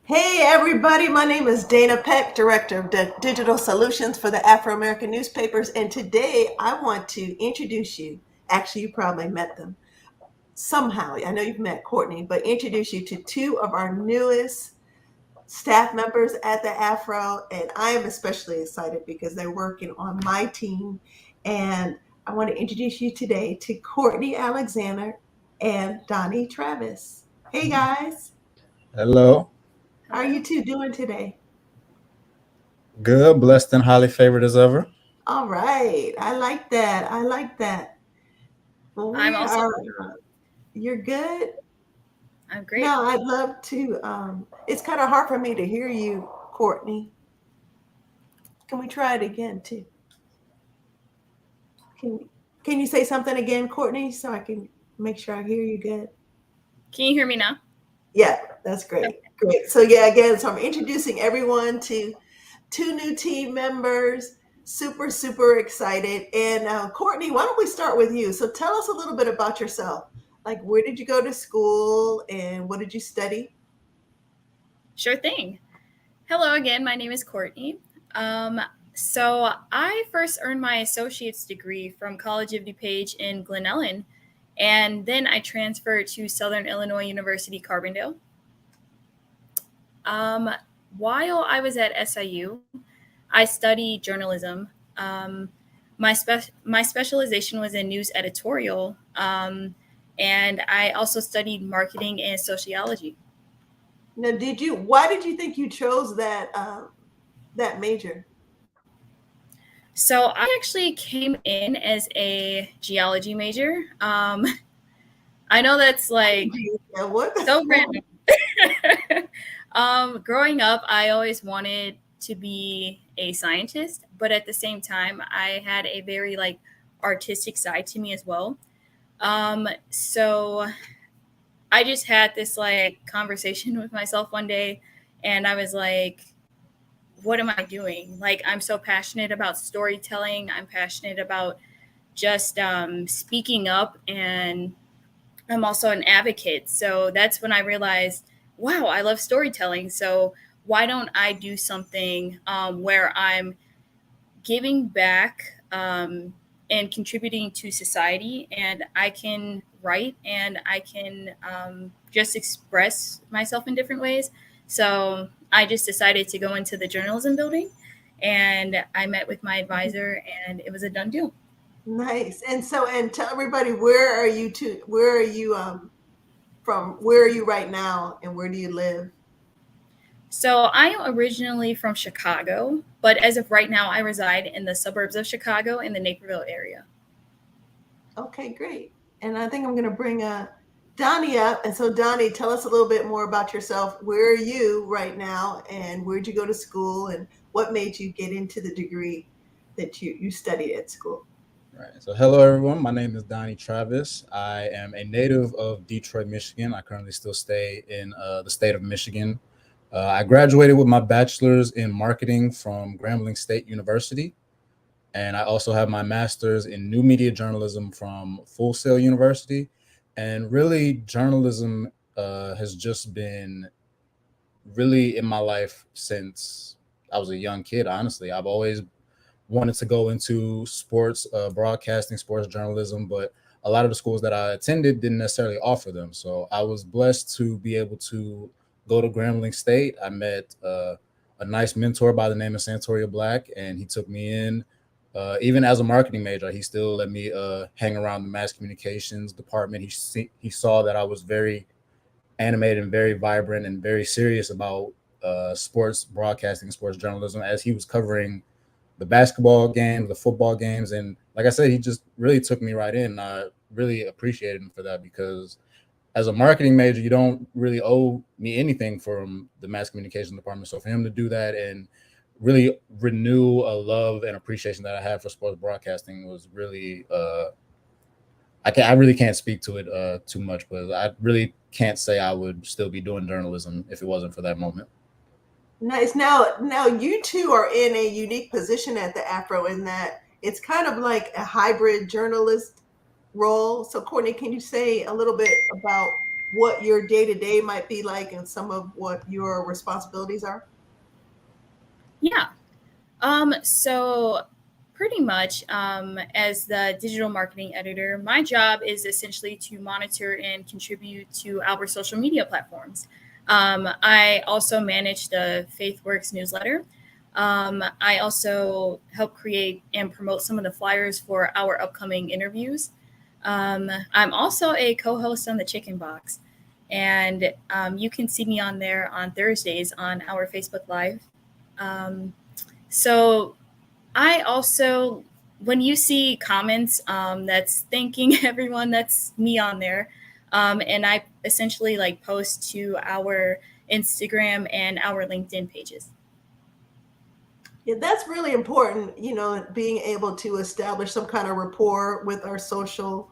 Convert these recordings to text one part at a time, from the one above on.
Hey everybody, my name is Dana Peck, Director of Digital Solutions for the Afro-American newspapers, and today I want to introduce you. Actually, you probably met them somehow. I know you've met Courtney, but introduce you to two of our newest staff members at the Afro, and I am especially excited because they're working on my team, and I want to introduce you today to Courtney Alexander and Donnie Travis. Hey guys, Hello. how are you two doing today? Good, blessed, and highly favored as ever. All right. I like that. I like that. Well, I'm we also are, you're good. I'm great. Now, I'd love to, it's kind of hard for me to hear you, Courtney. Can we try it again, too? Can, can you say something again, Courtney, so I can make sure I hear you good? Can you hear me now? Yeah, that's great. Great. So, yeah, again, so I'm introducing everyone to two new team members. Super, super excited. And Courtney, why don't we start with you? So tell us a little bit about yourself. Like, where did you go to school and what did you study? Sure thing. Hello again. My name is Courtney. Um, so I first earned my associate's degree from College of DuPage in Glen Ellen, and then I transferred to Southern Illinois University Carbondale. Um, while I was at SIU, I studied journalism. My specialization was in news editorial, and I also studied marketing and sociology. Now, why did you think you chose that major? So I actually came in as a geology major. I know that's like Yeah, what? so random. Growing up, I always wanted to be a scientist, but at the same time, I had a very like artistic side to me as well. So I just had this like conversation with myself one day, and I was like, what am I doing? Like, I'm so passionate about storytelling. I'm passionate about just speaking up, and I'm also an advocate. So that's when I realized, wow, I love storytelling. So why don't I do something where I'm giving back and contributing to society, and I can write and I can just express myself in different ways. So I just decided to go into the journalism building, and I met with my advisor, and it was a done deal. Nice. And tell everybody, where are you from? Where are you right now and where do you live? So I am originally from Chicago, but as of right now, I reside in the suburbs of Chicago in the Naperville area. Okay, great. And I think I'm going to bring Donnie up. And so, Donnie, tell us a little bit more about yourself. Where are you right now, and where'd you go to school, and what made you get into the degree that you studied at school? Right. So, hello everyone. My name is Donnie Travis. I am a native of Detroit, Michigan. I currently still stay in the state of Michigan. I graduated with my bachelor's in marketing from Grambling State University, and I also have my master's in new media journalism from Full Sail University. And really, journalism has just been really in my life since I was a young kid. Honestly, I've always wanted to go into sports broadcasting, sports journalism, but a lot of the schools that I attended didn't necessarily offer them. So I was blessed to be able to go to Grambling State. I met a nice mentor by the name of Santoria Black, and he took me in. Even as a marketing major, he still let me hang around the mass communications department. He saw that I was very animated and very vibrant and very serious about sports broadcasting, sports journalism, as he was covering the basketball games, the football games, and like I said, he just really took me right in. I really appreciated him for that because as a marketing major, you don't really owe me anything from the mass communication department. So for him to do that and really renew a love and appreciation that I have for sports broadcasting was really I really can't speak to it too much, but I really can't say I would still be doing journalism if it wasn't for that moment. Nice. Now you two are in a unique position at the Afro in that it's kind of like a hybrid journalist role. So, Courtney, can you say a little bit about what your day-to-day might be like and some of what your responsibilities are? Yeah. So pretty much, as the digital marketing editor, my job is essentially to monitor and contribute to our social media platforms. I also manage the FaithWorks newsletter. I also help create and promote some of the flyers for our upcoming interviews. I'm also a co-host on the Chicken Box, and you can see me on there on Thursdays on our Facebook Live. Um, so I also, when you see comments that's thanking everyone, that's me on there. And I essentially like post to our Instagram and our LinkedIn pages. Yeah, that's really important, being able to establish some kind of rapport with our social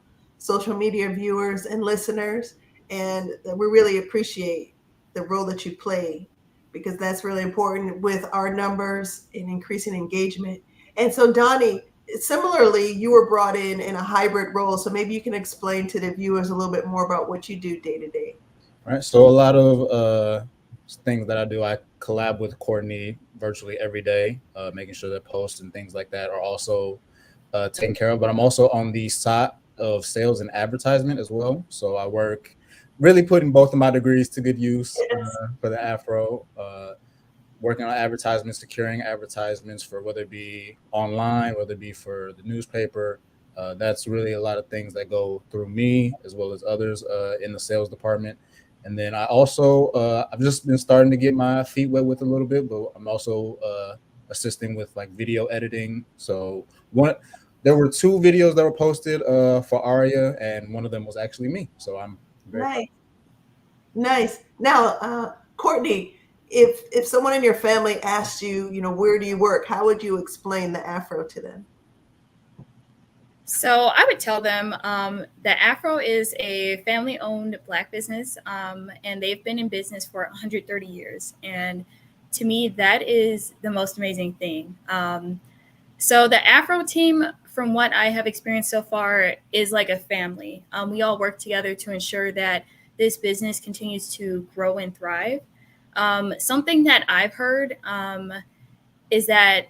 media viewers and listeners. And we really appreciate the role that you play because that's really important with our numbers and increasing engagement. And so, Donnie, similarly, you were brought in a hybrid role. So maybe you can explain to the viewers a little bit more about what you do day to day. Right. So a lot of things that I do, I collab with Courtney virtually every day, making sure that posts and things like that are also taken care of. But I'm also on the side of sales and advertisement as well. So I work really putting both of my degrees to good use Yes. for the Afro. Working on advertisements, securing advertisements for whether it be online, whether it be for the newspaper. That's really a lot of things that go through me as well as others in the sales department. And then I also, I've just been starting to get my feet wet with a little bit, but I'm also assisting with like video editing. So there were 2 videos that were posted for Aria, and one of them was actually me. So I'm very proud. Nice. Nice. Now, Courtney, if someone in your family asked you, where do you work? How would you explain the Afro to them? So I would tell them that Afro is a family-owned Black business, and they've been in business for 130 years. And to me, that is the most amazing thing. So the Afro team, from what I have experienced so far, is like a family. We all work together to ensure that this business continues to grow and thrive. Something that I've heard is that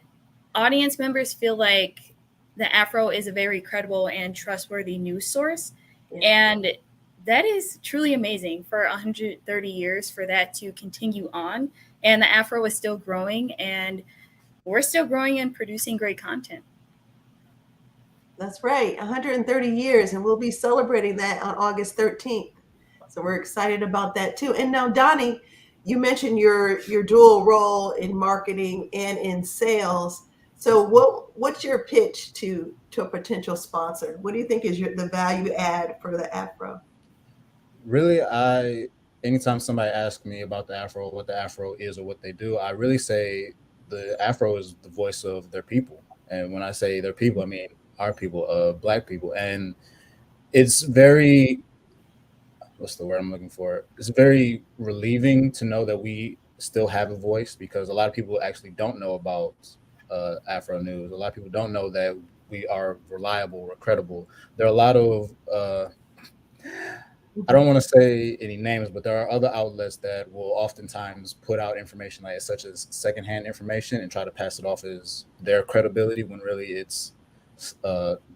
audience members feel like the Afro is a very credible and trustworthy news source. Yeah. And that is truly amazing for 130 years for that to continue on. And the Afro is still growing, and we're still growing and producing great content. That's right, 130 years, and we'll be celebrating that on August 13th. So we're excited about that too. And now, Donnie, you mentioned your dual role in marketing and in sales. So what's your pitch to a potential sponsor? What do you think is the value add for the Afro? Really, anytime somebody asks me about the Afro, what the Afro is or what they do, I really say the Afro is the voice of their people. And when I say their people, I mean our people, Black people. And it's very, what's the word I'm looking for? It's very relieving to know that we still have a voice, because a lot of people actually don't know about Afro news. A lot of people don't know that we are reliable, we're credible. There are a lot of I don't want to say any names, but there are other outlets that will oftentimes put out information like such as secondhand information and try to pass it off as their credibility when really it's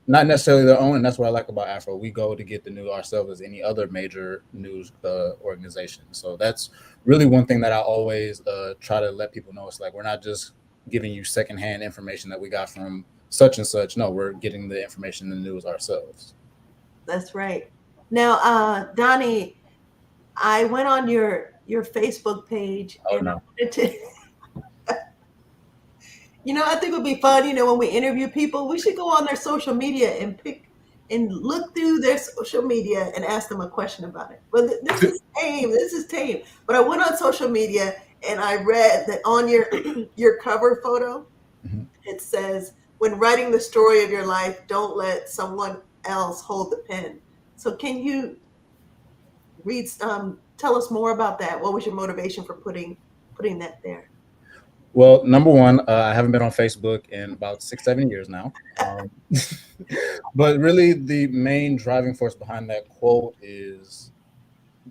not necessarily their own. And that's what I like about Afro. We go to get the news ourselves as any other major news organization. So that's really one thing that I always try to let people know. It's like, we're not just giving you secondhand information that we got from such and such. No, we're getting the information in the news ourselves. That's right. Now, Donnie, I went on your Facebook page and I wanted to, I think it would be fun, when we interview people, we should go on their social media and pick and look through their social media and ask them a question about it. But this is tame. This is tame. But I went on social media and I read that on your your cover photo, it says, "When writing the story of your life, don't let someone else hold the pen." So can you tell us more about that? What was your motivation for putting that there? Well, number one, I haven't been on Facebook in about 6-7 years now. But really the main driving force behind that quote is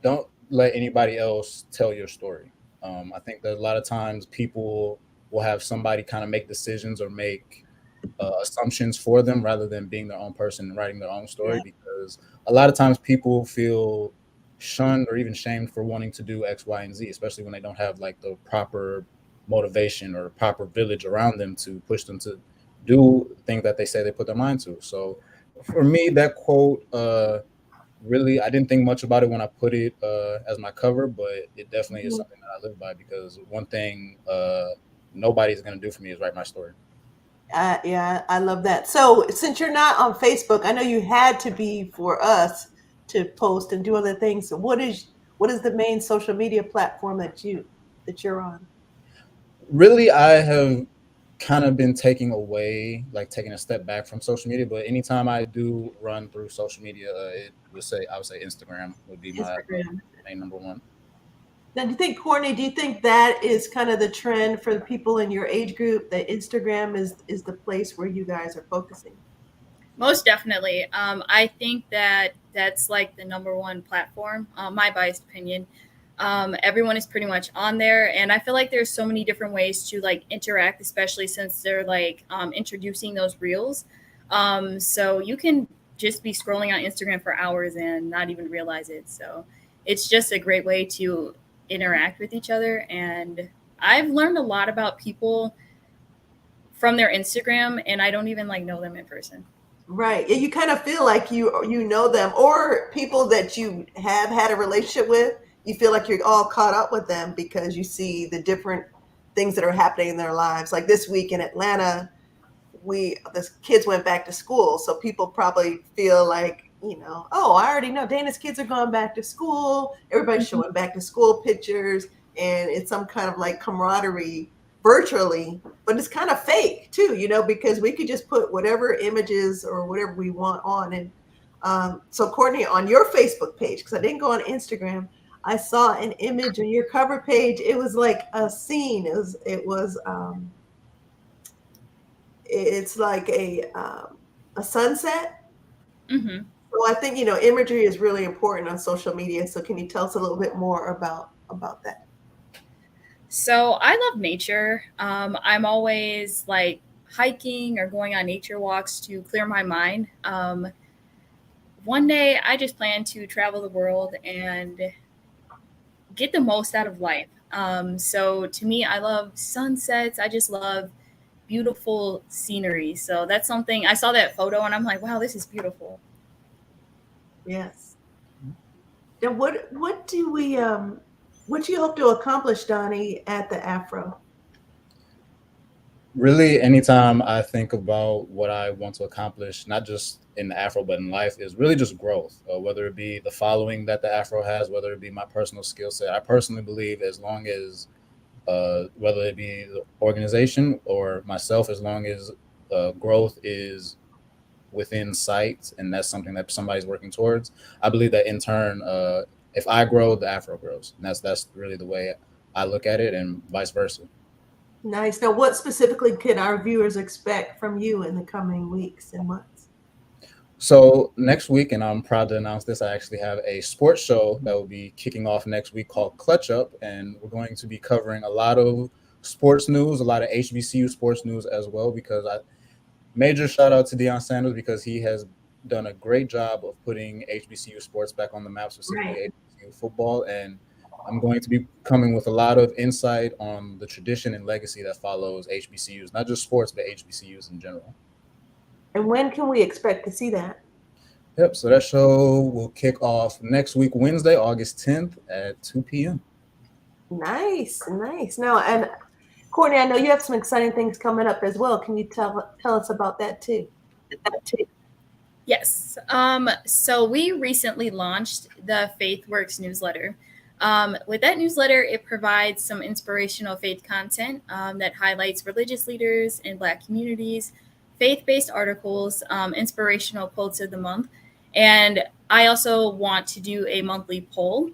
don't let anybody else tell your story. I think that a lot of times people will have somebody kind of make decisions or make assumptions for them rather than being their own person and writing their own story, Yeah. because a lot of times people feel shunned or even shamed for wanting to do X, Y, and Z, especially when they don't have like the proper motivation or proper village around them to push them to do things that they say they put their mind to. So for me, that quote, really, I didn't think much about it when I put it as my cover, but it definitely is Mhm. something that I live by, because one thing nobody's going to do for me is write my story. Yeah, I love that. So, since you're not on Facebook, I know you had to be for us to post and do other things. So, what is the main social media platform that you're on? Really, I have kind of been taking a step back from social media. But anytime I do run through social media, I would say Instagram would be my Instagram. main number one. Now, do you think that is kind of the trend for the people in your age group, that Instagram is the place where you guys are focusing? Most definitely. I think that that's like the number one platform. My biased opinion. Everyone is pretty much on there, and I feel like there's so many different ways to like interact, especially since they're like introducing those reels. So you can just be scrolling on Instagram for hours and not even realize it. So it's just a great way to interact with each other, and I've learned a lot about people from their Instagram, and I don't even like know them in person. Right. Yeah, you kind of feel like you know them, or people that you have had a relationship with. You feel like you're all caught up with them because you see the different things that are happening in their lives. Like this week in Atlanta, the kids went back to school, so people probably feel like, oh, I already know Dana's kids are going back to school. Everybody's Mhm. showing back to school pictures, and it's some kind of like camaraderie virtually, but it's kind of fake too, because we could just put whatever images or whatever we want on. And so, Courtney, on your Facebook page, because I didn't go on Instagram, I saw an image on your cover page. It was like a scene. It's like a sunset. Mhm. So I think, imagery is really important on social media. So can you tell us a little bit more about that? So I love nature. I'm always like hiking or going on nature walks to clear my mind. One day I just plan to travel the world and get the most out of life. So to me, I love sunsets. I just love beautiful scenery. So that's something I saw that photo and I'm like, wow, this is beautiful. Yes. Now, what do you hope to accomplish, Donnie, at the Afro? Really, anytime I think about what I want to accomplish, not just in the Afro but in life, is really just growth. Whether it be the following that the Afro has, whether it be my personal skill set. I personally believe as long as whether it be the organization or myself, as long as growth is within sight, and that's something that somebody's working towards, I believe that in turn, if I grow, the Afro grows, and that's really the way I look at it, and vice versa. Nice. Now, what specifically can our viewers expect from you in the coming weeks and months? So next week, and I'm proud to announce this, I actually have a sports show that will be kicking off next week called Clutch Up, and we're going to be covering a lot of sports news, a lot of HBCU sports news as well. Because I major shout out to Deion Sanders, because he has done a great job of putting HBCU sports back on the map, specifically Right. HBCU football. And I'm going to be coming with a lot of insight on the tradition and legacy that follows HBCUs, not just sports, but HBCUs in general. And when can we expect to see that? Yep. So that show will kick off next week, Wednesday, August 10th at 2 p.m. Nice, nice. Now, and Courtney, I know you have some exciting things coming up as well. Can you tell us about that too? Yes. So we recently launched the FaithWorks newsletter. With that newsletter, it provides some inspirational faith content that highlights religious leaders in Black communities, faith based articles, inspirational quotes of the month. And I also want to do a monthly poll.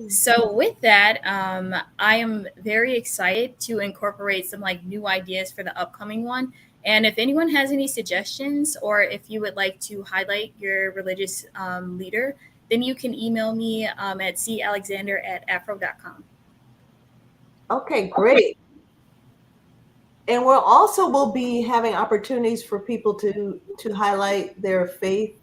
So with that, I am very excited to incorporate some like new ideas for the upcoming one. And if anyone has any suggestions or if you would like to highlight your religious leader, then you can email me at calexander@afro.com. Okay, great. And we'll also will be having opportunities for people to highlight their faith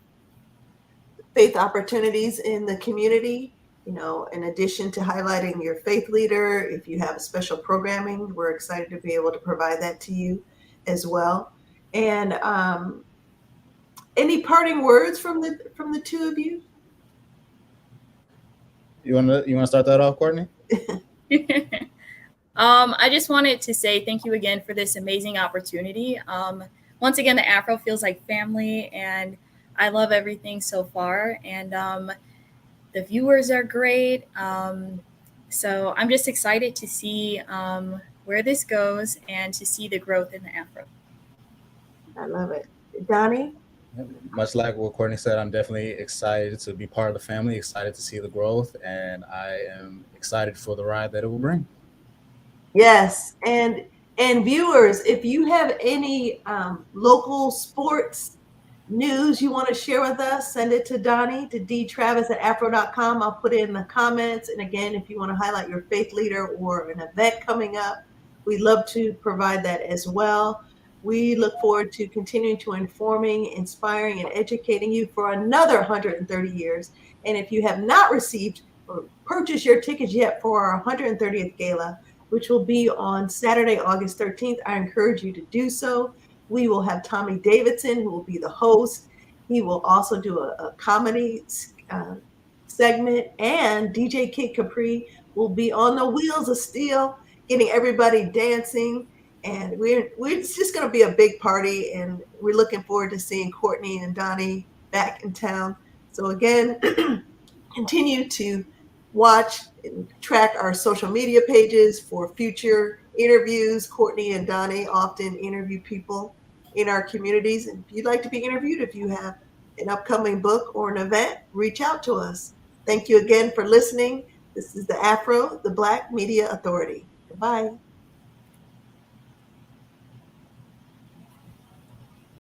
opportunities in the community. You know, in addition to highlighting your faith leader, if you have special programming, we're excited to be able to provide that to you as well. And any parting words from the two of you? You wanna start that off, Courtney? I just wanted to say thank you again for this amazing opportunity. Once again, the Afro feels like family, and I love everything so far. And the viewers are great. So I'm just excited to see where this goes and to see the growth in the Afro. I love it. Donnie? Much like what Courtney said, I'm definitely excited to be part of the family, excited to see the growth, and I am excited for the ride that it will bring. Yes, and viewers, if you have any local sports news you want to share with us, send it to Donnie, to dtravis@afro.com. I'll put it in the comments. And again, if you want to highlight your faith leader or an event coming up, we'd love to provide that as well. We look forward to continuing to informing, inspiring, and educating you for another 130 years. And if you have not received or purchased your tickets yet for our 130th gala, which will be on Saturday, August 13th, I encourage you to do so. We will have Tommy Davidson, who will be the host. He will also do a comedy segment, and DJ Kid Capri will be on the wheels of steel, getting everybody dancing. And it's just going to be a big party, and we're looking forward to seeing Courtney and Donnie back in town. So again, continue to watch and track our social media pages for future interviews. Courtney and Donnie often interview people in our communities. And if you'd like to be interviewed, if you have an upcoming book or an event, reach out to us. Thank you again for listening. This is the AFRO, the Black Media Authority. Goodbye.